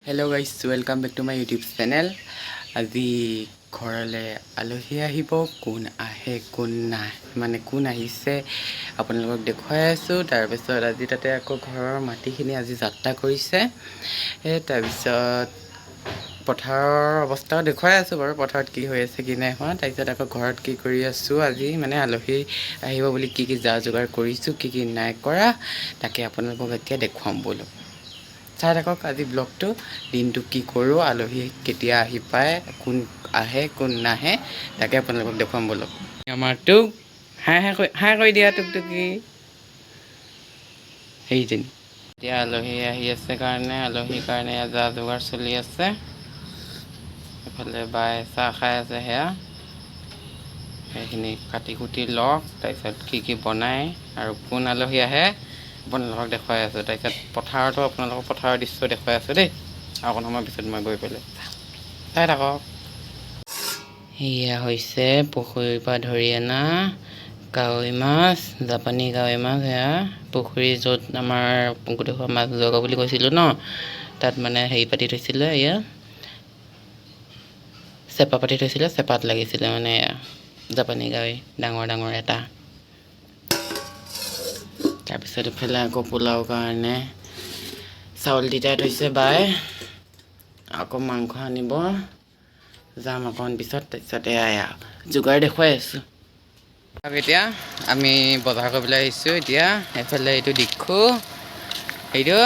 Hello' guys welcome back to my YouTube channel. আজি ঘৰলৈ আলহী আহিব। কোন আহে কোন নাই মানে কোন আহিছে আপোনালোকক দেখুৱাই আছোঁ। তাৰপিছত আজি তাতে আকৌ ঘৰৰ মাটিখিনি আজি যাত্ৰা কৰিছে। তাৰপিছত পথাৰৰ অৱস্থাও দেখুৱাই আছোঁ বাৰু, পথাৰত কি হৈ আছে কি নাই হোৱা। তাৰপিছত আকৌ ঘৰত কি কৰি আছোঁ, আজি মানে আলহী আহিব বুলি কি যা যোগাৰ কৰিছোঁ, কি নাই কৰা, তাকে আপোনালোকক এতিয়া দেখুৱাম বোলো। চাই থাকক আজি ব্লগটো, দিনটো কি কৰোঁ, আলহী কেতিয়া আহি পায়, কোন আহে কোন নাহে, তাকে আপোনালোকক দেখুৱাম বোলো। আমাৰ তোক হাই কৰি দিয়া টুকটুকি সেইজনী। এতিয়া আলহী আহি আছে কাৰণে আলহীৰ কাৰণে যা যোগাৰ চলি আছে। এইফালে বাই চাহ খাই আছে, সেইখিনি কাটি কুটি লওক। তাৰপিছত কি বনায় আৰু কোন আলহী আহে আপোনালোকক দেখুৱাই আছোঁ। তাৰপিছত পথাৰতো আপোনালোকক পথাৰৰ দৃশ্য দেখুৱাই আছোঁ দেই। আৰু অকণ সময় পিছত মই গৈ পেলাই চাই থাকক। সেয়া হৈছে পুখুৰীৰ পৰা ধৰি অনা কাৱৈ মাছ, জাপানী কাৱৈ মাছ। সেয়া পুখুৰী য'ত আমাৰ গোটেইখন মাছ জগা বুলি কৈছিলোঁ ন, তাত মানে হেৰি পাতি থৈছিলে, এয়া চেপা পাতি থৈছিলে, চেপাত লাগিছিলে মানে এয়া জাপানী কাৱৈ ডাঙৰ ডাঙৰ এটা। তাৰপিছত ইফালে আকৌ পোলাও কাৰণে চাউল তিতাই থৈছে বাই। আকৌ মাংস আনিব যাম অকণ পিছত। তাৰপিছত এয়া যোগাৰ দেখুৱাই আছোঁ। এতিয়া আমি বজাৰ কৰিবলৈ আহিছোঁ। এতিয়া এইফালে এইটো দিখৌ এইটো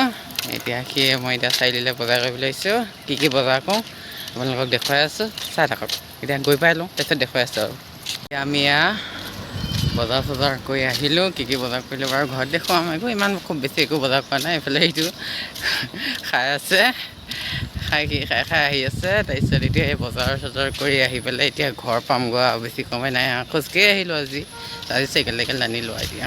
এতিয়া মই এতিয়া চাৰিআলিলৈ বজাৰ কৰিবলৈ আহিছোঁ। কি বজাৰ কৰোঁ আপোনালোকক দেখুৱাই আছোঁ, চাই থাকক। এতিয়া গৈ পাই লওঁ, তাৰপিছত দেখুৱাই আছোঁ। আৰু এতিয়া আমি বজাৰ চজাৰ কৰি আহিলোঁ। কি বজাৰ কৰিলোঁ বাৰু ঘৰত দেখুৱাম। একো ইমান খুব বেছি একো বজাৰ কৰা নাই। এইফালে এইটো খাই আছে, খাই আহি আছে। তাৰপিছত এতিয়া এই বজাৰ চজাৰ কৰি আহি পেলাই এতিয়া ঘৰ পামগৈ আৰু বেছি সময় নাই। খোজকাঢ়ি আহিলোঁ আজি চাইকেল নানিলোঁ। এতিয়া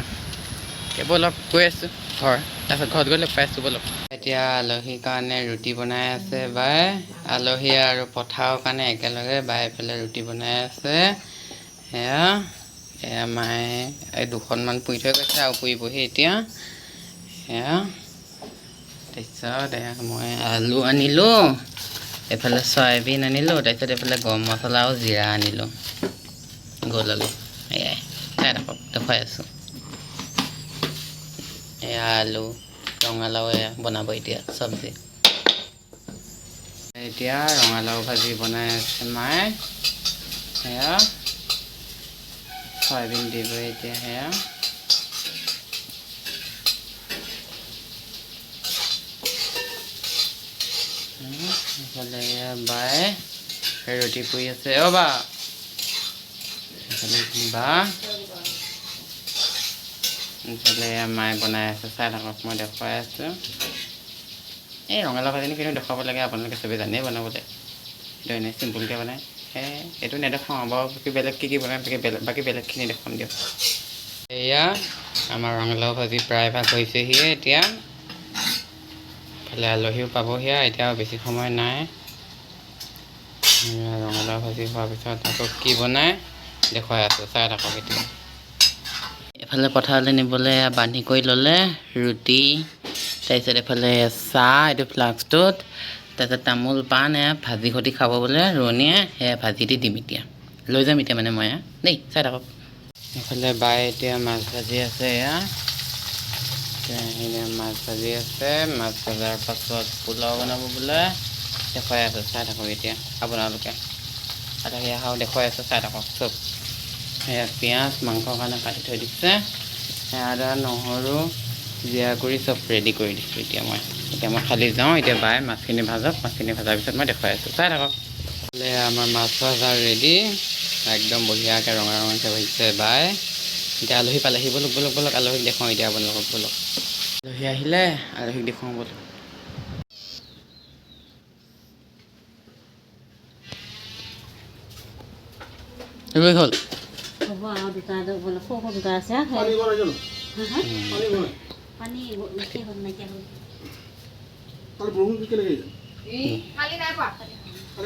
ব'লক গৈ আছোঁ ঘৰ, তাৰপিছত ঘৰত গৈ লগ পাই আছোঁ ব'লক। এতিয়া আলহীৰ কাৰণে ৰুটি বনাই আছে বাই। আলহী আৰু পথাৰৰ কাৰণে একেলগে বাই পেলাই ৰুটি বনাই আছে। এয়া মায়ে এই দুখনমান পুৰি থৈ গৈছে আৰু পুৰিবহি এতিয়া। তাৰপিছত মই আলু আনিলোঁ, এইফালে চয়াবিন আনিলোঁ, তাৰপিছত এইফালে গৰম মছলা আৰু জিৰা আনিলোঁ। গ'ল আলু এয়াই চাই থাকক, দেখুৱাই আছোঁ। এয়া আলু ৰঙালাও এয়া বনাব এতিয়া চব্জি। এতিয়া ৰঙালাও ভাজি বনাই আছে মায়ে। সেয়া চয়াবিন দিব এতিয়া। সেয়া এইফালে বাই ৰুটি পুৰি আছে। বা এইফালে মায়ে বনাই আছে, চাই থাকক, মই দেখুৱাই আছোঁ। এই ৰঙালাও ভাজিনি কিন্তু দেখুৱাব লাগে, আপোনালোকে চবেই জানেই বনাবলৈ। সেইটো এনেই চিম্পুলকৈ বনায়, এইটো নেদেখুৱাওঁ বাৰু। বেলেগ কি বনায় বাকী বেলেগখিনি দেখুৱাম দিয়ক। এয়া আমাৰ ৰঙালাও ভাজি প্ৰায়ভাগ হৈছেহি। এতিয়া ইফালে আলহীও পাবহি। এতিয়া বেছি সময় নাই। ৰঙালাও ভাজি হোৱাৰ পিছত আকৌ কি বনায় দেখুৱাই আছোঁ, চাই থাকক। এতিয়া এফালে পথাৰলৈ নিবলৈ বান্ধি কৰি ল'লে ৰুটি, তাৰপিছত এইফালে চাহ এইটো ফ্লাক্সটোত, তাৰপিছত তামোল পাণ ভাজি সৈতে খাব বোলে ৰোৱনীয়ে। সেয়া ভাজি দি দিম এতিয়া, লৈ যাম এতিয়া মানে মই দেই, চাই থাকক। এইফালে বাই এতিয়া মাছ ভাজি আছে। মাছ ভাজি আছে। মাছ ভজাৰ পাছত পোলাও বনাব বোলে, দেখুৱাই আছোঁ, চাই থাকক। এতিয়া আপোনালোকে আলহী অহাও দেখুৱাই আছোঁ, চাই থাকক চব। সেয়া পিঁয়াজ মাংসৰ কাৰণে কাটি থৈ দিছে। আদা নহৰু জিৰা কৰি চব ৰেডি কৰি দিছোঁ। এতিয়া মই খালি যাওঁ। এতিয়া বাই মাছখিনি ভাজক, মাছখিনি ভজাৰ পিছত মই দেখুৱাই আছোঁ, চাই থাকক। আমাৰ মাছ ভজা ৰেডি, একদম বঢ়িয়াকৈ ৰঙা ৰঙাকৈ ভাজিছে বাই। এতিয়া আলহী পালেহি, ব'লক ব'লক ব'লক আলহীক দেখুৱাওঁ এতিয়া আপোনালোকক, ব'লক। আলহী আহিলে, আলহীক দেখুৱাওঁ ব'লক। হৈ গ'ল।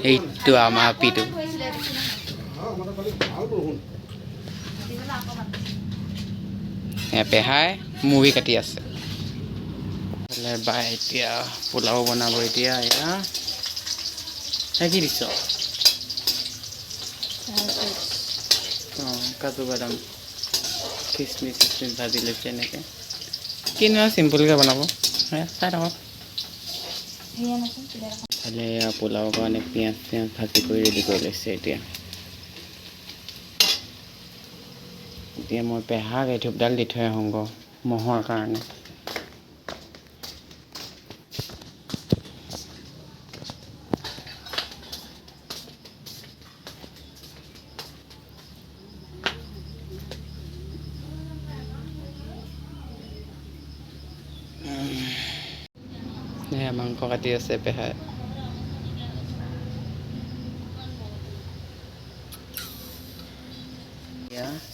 এইটো আমাৰ পিটো পেহাই মুড়ি কাটি আছে। বাই এতিয়া পোলাও বনাব এতিয়া এয়া কি দিছ কাজু বাদাম খিচমিচ চিচমিচ ভাজি লৈছে এনেকৈ কিনো চিম্পুলকৈ বনাব চাই থাকক ইফালে পোলাওৰ কাৰণে পিঁয়াজ চিয়াজ ভাজি কৰি ৰেডি কৰি লৈছে এতিয়া মই পেহাক এই ধূপডাল দি থৈ আহোঁগৈ মহৰ কাৰণে মাংস কাটি আছে পেহাই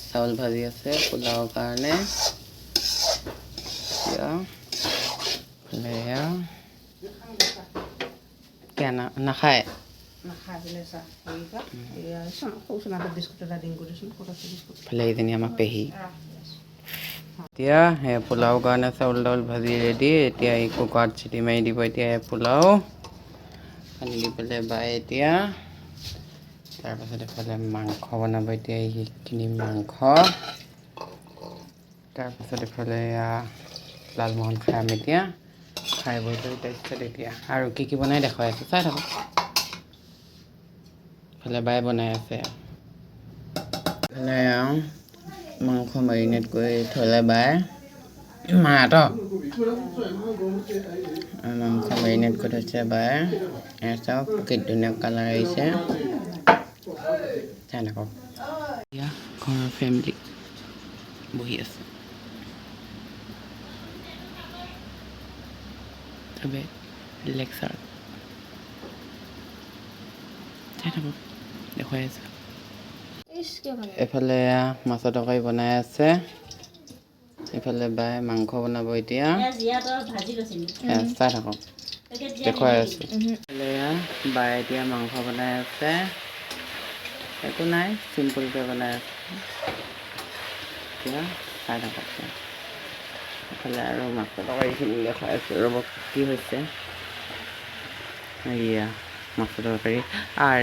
চাউল ভাজি আছে পোলাওৰ কাৰণে নাখায় ভালে এইজনী আমাক পেহী এতিয়া সেই পোলাওৰ কাৰণে চাউল দাউল ভাজি ৰেডি এতিয়া এই কুকাৰত চিটি মাৰি দিব এতিয়া পোলাও পানী দি পেলাই বাই এতিয়া তাৰপাছত এফালে মাংস বনাব এতিয়া এইখিনি মাংস তাৰপাছত এফালে লালমোহন খাম এতিয়া খাই বৈ কৰি তাৰপিছত এতিয়া আৰু কি বনাই দেখুৱাই আছে চাই থাকক এফালে বাই বনাই আছে এফালে মাংস মেৰিনেট কৰি থ'লে বাই মাহঁত মাংস মেৰিনেট কৰি থৈছে বাই চাওক কি ধুনীয়া কালাৰ আহিছে চাই থাকক এতিয়া ঘৰৰ ফেমিলি বহি আছে চবে লেকচাৰ চাই থাকক দেখুৱাই আছে এফালে মাছৰ তৰকাৰী বনাই আছে এফালে বাই মাংস বনাব এতিয়া চাই থাকক দেখুৱাই আছোঁ এফালে বাই এতিয়া মাংস বনাই আছে একো নাই চিম্পুলকৈ বনাই আছে এতিয়া চাই থাকক এফালে আৰু মাছৰ তৰকাৰীখিনি দেখাই আছোঁ ৰ'ব কি হৈছে এয়া মাছৰ তৰকাৰী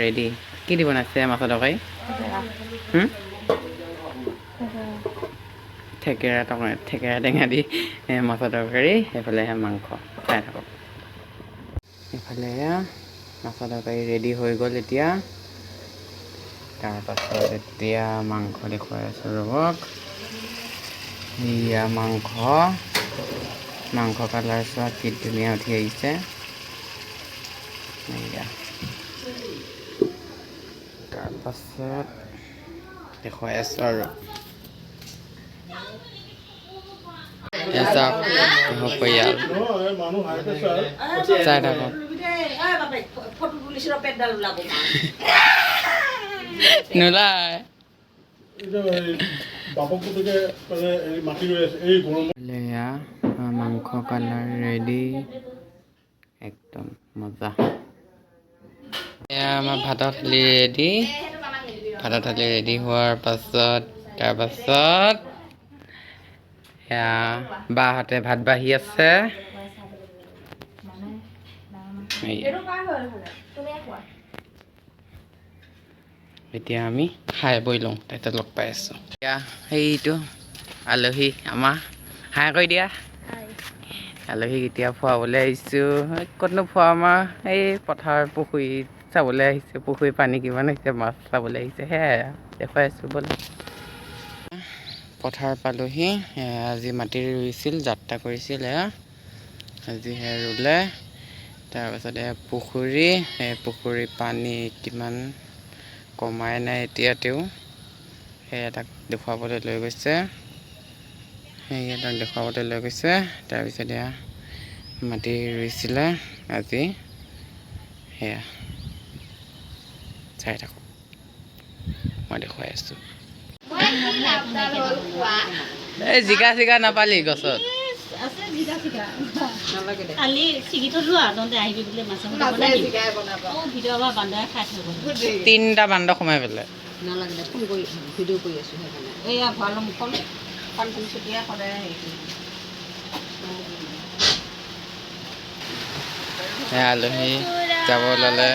ৰেডি কি দি বনাইছে মাছৰ তৰকাৰী থেকেৰা টেঙা দি মাছৰ তৰকাৰী সেইফালে মাংস চাই থাকক এইফালে মাছৰ তৰকাৰী ৰেডি হৈ গ'ল এতিয়া তাৰপাছত এতিয়া মাংস দেখুৱাই আছোঁ ৰ'বক এয়া মাংস কালাৰ চোৱা কি ধুনীয়া উঠি আহিছে এয়া তাৰপাছত দেখুৱাই আছোঁ আৰু চাওক পৰিয়াল চাই থাকক নোলায় মাংস কালাৰ ৰেডি একদম মজা এয়া আমাৰ ভাতৰ থালি ৰেডি হোৱাৰ পাছত তাৰপাছত এয়া বাহঁতে ভাত বাঢ়ি আছে এতিয়া আমি খাই বৈ লওঁ তাৰপিছত লগ পাই আছোঁ এতিয়া সেইটো আলহী আমাৰ হাই কৰি দিয়া আলহীক এতিয়া ফুৰাবলৈ আহিছোঁ ক'তনো ফুৰা আমাৰ এই পথাৰ পুখুৰীত চাবলৈ আহিছোঁ পুখুৰীৰ পানী কিমান হৈছে মাছ চাবলৈ আহিছে সেয়াই দেখুৱাই আছোঁ বোলে পথাৰ পালোহি আজি মাটি ৰুইছিল যাত্ৰা কৰিছিল আজি ৰুলে তাৰপাছত পুখুৰী সেই পুখুৰী পানী কিমান কমাই নাই এতিয়া তেওঁ তাক দেখুৱাবলৈ লৈ গৈছে তাৰপিছত মাটি ৰুইছিলে আজি সেয়া চাই থাকক মই দেখুৱাই আছোঁ এই জিকা নাপালি গছত তিনিটা বান্দৰ সোমাই পেলাই আলহী যাব ওলালে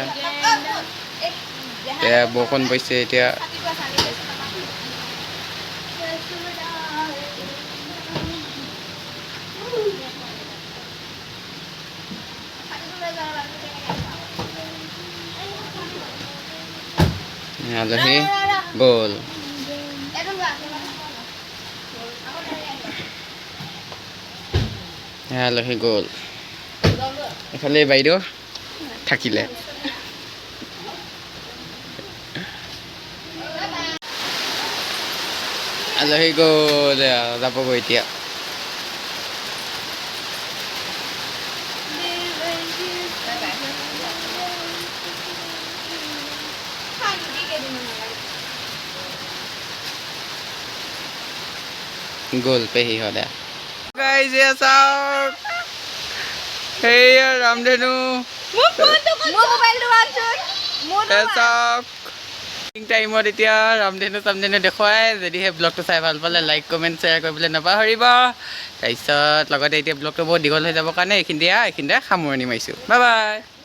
এতিয়া বৰষুণ পৰিছে এতিয়া আলহী গ'ল আলহী গ'ল এফালে বাইদেউ থাকিলে আলহী গ'ল যাবগৈ এতিয়া গ'ল পেহী সদায় চাওক সেইয়া ৰামধেনু চাওক টাইমত এতিয়া ৰামধেনু চামধেনু দেখুৱাই যদিহে ব্লগটো চাই ভাল পালে লাইক কমেণ্ট শ্বেয়াৰ কৰিবলৈ নাপাহৰিব তাৰপিছত লগতে এতিয়া ব্লগটো বহুত দীঘল হৈ যাবৰ কাৰণে এইখিনিতে সামৰণি মাৰিছোঁ বাই বাই